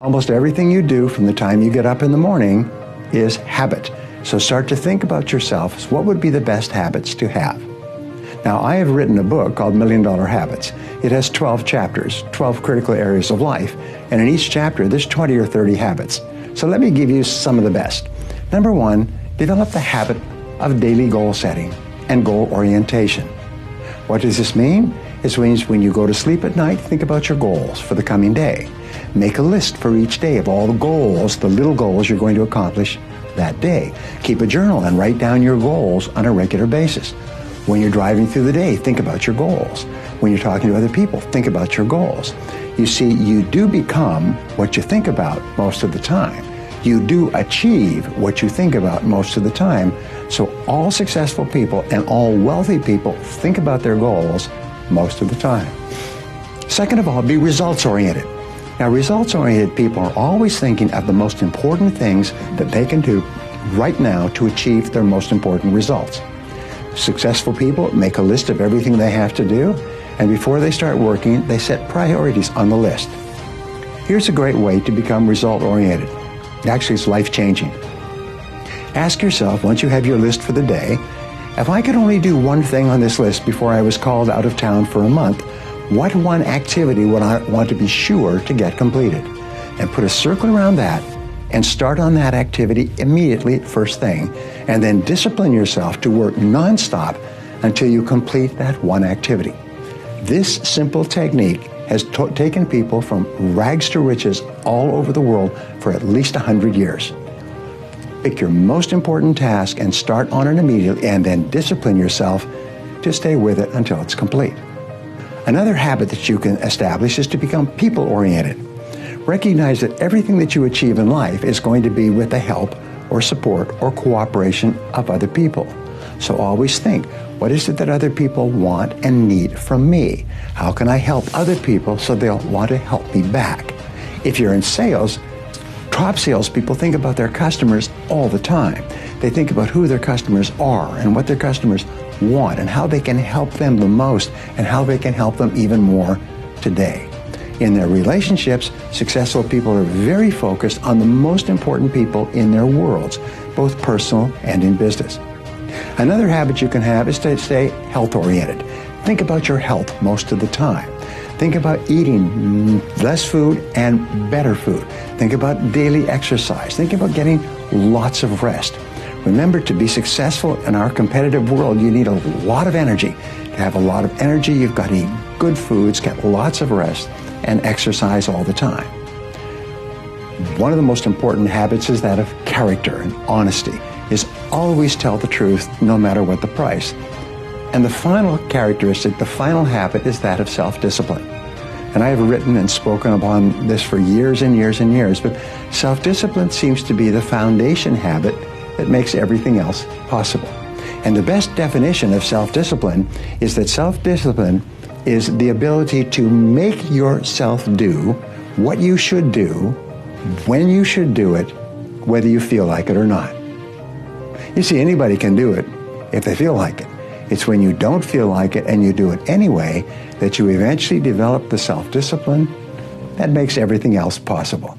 Almost everything you do from the time you get up in the morning is habit. So start to think about yourself. What would be the best habits to have? Now, I have written a book called $1 Million Habits. It has 12 chapters, 12 critical areas of life. And in each chapter, there's 20 or 30 habits. So let me give you some of the best. Number one, develop the habit of daily goal setting and goal orientation. What does this mean? It means when you go to sleep at night, think about your goals for the coming day. Make a list for each day of all the goals, the little goals you're going to accomplish that day. Keep a journal and write down your goals on a regular basis. When you're driving through the day, think about your goals. When you're talking to other people, think about your goals. You see, you do become what you think about most of the time. You do achieve what you think about most of the time. So all successful people and all wealthy people think about their goals most of the time. Second of all, be results-oriented. Now, results-oriented people are always thinking of the most important things that they can do right now to achieve their most important results. Successful people make a list of everything they have to do, and before they start working, they set priorities on the list. Here's a great way to become result-oriented. Actually, it's life-changing. Ask yourself, once you have your list for the day, if I could only do one thing on this list before I was called out of town for a month, what one activity would I want to be sure to get completed? And put a circle around that and start on that activity immediately first thing, and then discipline yourself to work nonstop until you complete that one activity. This simple technique has taken people from rags to riches all over the world for at least 100 years. Pick your most important task and start on it immediately, and then discipline yourself to stay with it until it's complete. Another habit that you can establish is to become people-oriented. Recognize that everything that you achieve in life is going to be with the help or support or cooperation of other people. So always think, what is it that other people want and need from me? How can I help other people so they'll want to help me back? If you're in sales, top salespeople think about their customers all the time. They think about who their customers are and what their customers want and how they can help them the most and how they can help them even more today. In their relationships, successful people are very focused on the most important people in their worlds, both personal and in business. Another habit you can have is to stay health-oriented. Think about your health most of the time. Think about eating less food and better food. Think about daily exercise. Think about getting lots of rest. Remember, to be successful in our competitive world, you need a lot of energy. To have a lot of energy, you've got to eat good foods, get lots of rest, and exercise all the time. One of the most important habits is that of character and honesty, is always tell the truth no matter what the price. And the final characteristic, the final habit, is that of self-discipline. And I have written and spoken upon this for years and years and years, but self-discipline seems to be the foundation habit that makes everything else possible. And the best definition of self-discipline is that self-discipline is the ability to make yourself do what you should do, when you should do it, whether you feel like it or not. You see, anybody can do it if they feel like it. It's when you don't feel like it and you do it anyway that you eventually develop the self-discipline that makes everything else possible.